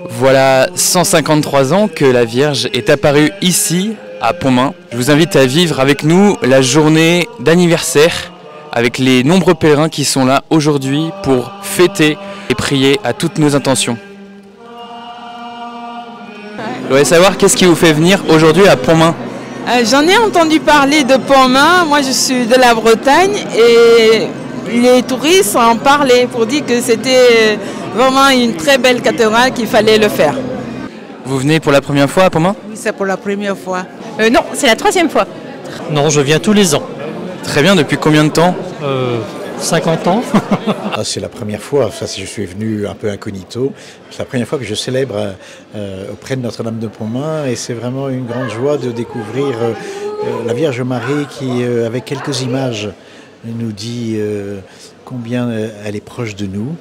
Voilà 153 ans que la Vierge est apparue ici, à Pontmain. Je vous invite à vivre avec nous la journée d'anniversaire avec les nombreux pèlerins qui sont là aujourd'hui pour fêter et prier à toutes nos intentions. Je voudrais savoir qu'est-ce qui vous fait venir aujourd'hui à Pontmain. J'en ai entendu parler de Pontmain, moi je suis de la Bretagne et les touristes en parlaient pour dire que c'était vraiment une très belle cathédrale qu'il fallait le faire. Vous venez pour la première fois à Pontmain? Oui, c'est pour la première fois. Non, c'est la 3e fois. Non, je viens tous les ans. Très bien, depuis combien de temps? 50 ans. C'est la première fois, enfin, je suis venu un peu incognito, c'est la première fois que je célèbre auprès de Notre-Dame de Pontmain et c'est vraiment une grande joie de découvrir la Vierge Marie qui, avec quelques images, nous dit combien elle est proche de nous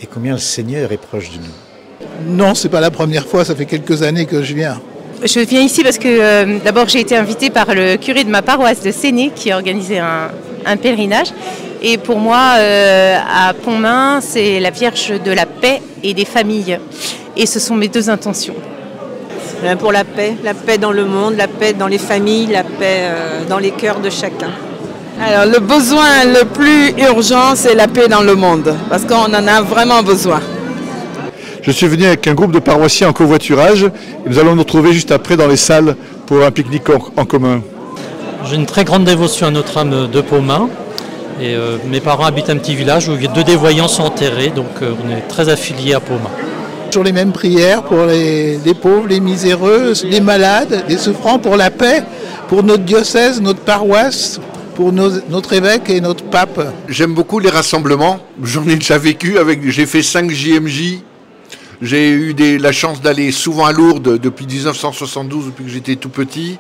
et combien le Seigneur est proche de nous. Non, c'est pas la première fois, ça fait quelques années que je viens. Je viens ici parce que d'abord j'ai été invitée par le curé de ma paroisse de Séné qui a organisé un pèlerinage. Et pour moi, à Pontmain, c'est la Vierge de la paix et des familles. Et ce sont mes deux intentions. Pour la paix dans le monde, la paix dans les familles, la paix dans les cœurs de chacun. Alors le besoin le plus urgent, c'est la paix dans le monde, parce qu'on en a vraiment besoin. Je suis venu avec un groupe de paroissiens en covoiturage et nous allons nous retrouver juste après dans les salles pour un pique-nique en commun. J'ai une très grande dévotion à Notre-Dame de Pontmain. Et mes parents habitent un petit village où 2 des voyants sont enterrés, donc on est très affiliés à Pontmain. Toujours les mêmes prières pour les pauvres, les miséreux, les malades, les souffrants, pour la paix, pour notre diocèse, notre paroisse, pour notre évêque et notre pape. J'aime beaucoup les rassemblements, j'en ai déjà vécu, j'ai fait 5 JMJ, j'ai eu la chance d'aller souvent à Lourdes depuis 1972, depuis que j'étais tout petit.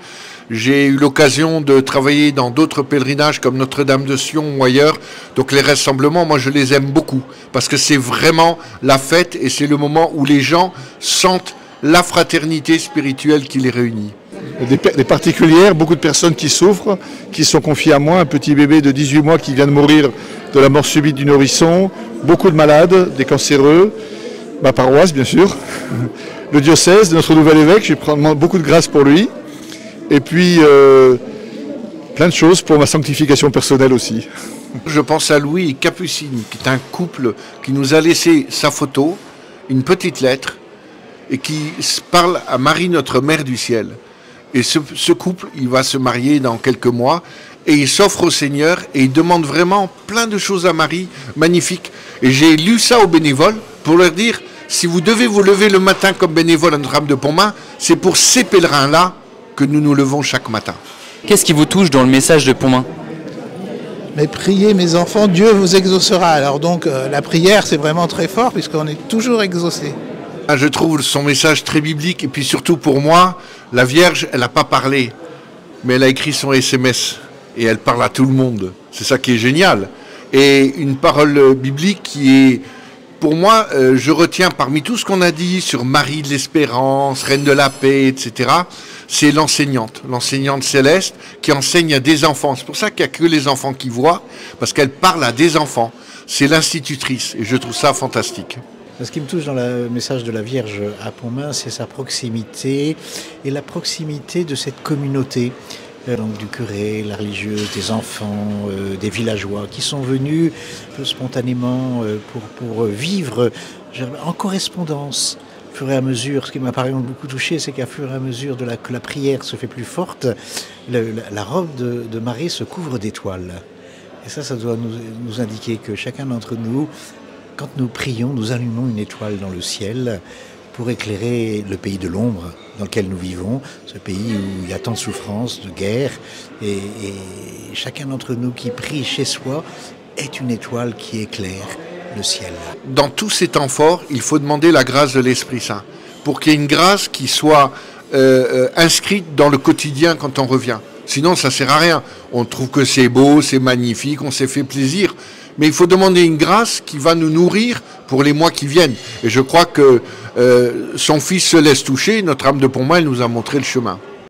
J'ai eu l'occasion de travailler dans d'autres pèlerinages comme Notre-Dame de Sion ou ailleurs. Donc les rassemblements, moi je les aime beaucoup parce que c'est vraiment la fête et c'est le moment où les gens sentent la fraternité spirituelle qui les réunit. Des particulières, beaucoup de personnes qui souffrent, qui sont confiées à moi, un petit bébé de 18 mois qui vient de mourir de la mort subite du nourrisson, beaucoup de malades, des cancéreux, ma paroisse bien sûr, le diocèse, notre nouvel évêque, je prends beaucoup de grâce pour lui. Et puis, plein de choses pour ma sanctification personnelle aussi. Je pense à Louis et Capucine, qui est un couple qui nous a laissé sa photo, une petite lettre, et qui parle à Marie, notre Mère du Ciel. Et ce couple, il va se marier dans quelques mois, et il s'offre au Seigneur, et il demande vraiment plein de choses à Marie, magnifiques. Et j'ai lu ça aux bénévoles pour leur dire, si vous devez vous lever le matin comme bénévole à Notre-Dame de Pontmain, c'est pour ces pèlerins-là que nous nous levons chaque matin. Qu'est-ce qui vous touche dans le message de Pontmain? Mais priez mes enfants, Dieu vous exaucera. Alors donc la prière c'est vraiment très fort puisqu'on est toujours exaucé. Je trouve son message très biblique et puis surtout pour moi, la Vierge, elle n'a pas parlé, mais elle a écrit son SMS et elle parle à tout le monde. C'est ça qui est génial. Et une parole biblique qui est, pour moi, je retiens parmi tout ce qu'on a dit sur Marie de l'Espérance, Reine de la Paix, etc., c'est l'enseignante céleste qui enseigne à des enfants. C'est pour ça qu'il n'y a que les enfants qui voient, parce qu'elle parle à des enfants. C'est l'institutrice, et je trouve ça fantastique. Ce qui me touche dans le message de la Vierge à Pontmain, c'est sa proximité et la proximité de cette communauté. Donc du curé, la religieuse, des enfants, des villageois qui sont venus spontanément pour vivre en correspondance. Au fur et à mesure, ce qui m'a par exemple beaucoup touché, c'est qu'à fur et à mesure que la prière se fait plus forte, la robe de Marie se couvre d'étoiles. Et ça doit nous indiquer que chacun d'entre nous, quand nous prions, nous allumons une étoile dans le ciel pour éclairer le pays de l'ombre dans lequel nous vivons, ce pays où il y a tant de souffrances, de guerre, et chacun d'entre nous qui prie chez soi est une étoile qui éclaire le ciel. Dans tous ces temps forts, il faut demander la grâce de l'Esprit Saint, pour qu'il y ait une grâce qui soit inscrite dans le quotidien quand on revient. Sinon, ça ne sert à rien. On trouve que c'est beau, c'est magnifique, on s'est fait plaisir. Mais il faut demander une grâce qui va nous nourrir pour les mois qui viennent. Et je crois que son Fils se laisse toucher. Notre âme de Pontmain, elle nous a montré le chemin.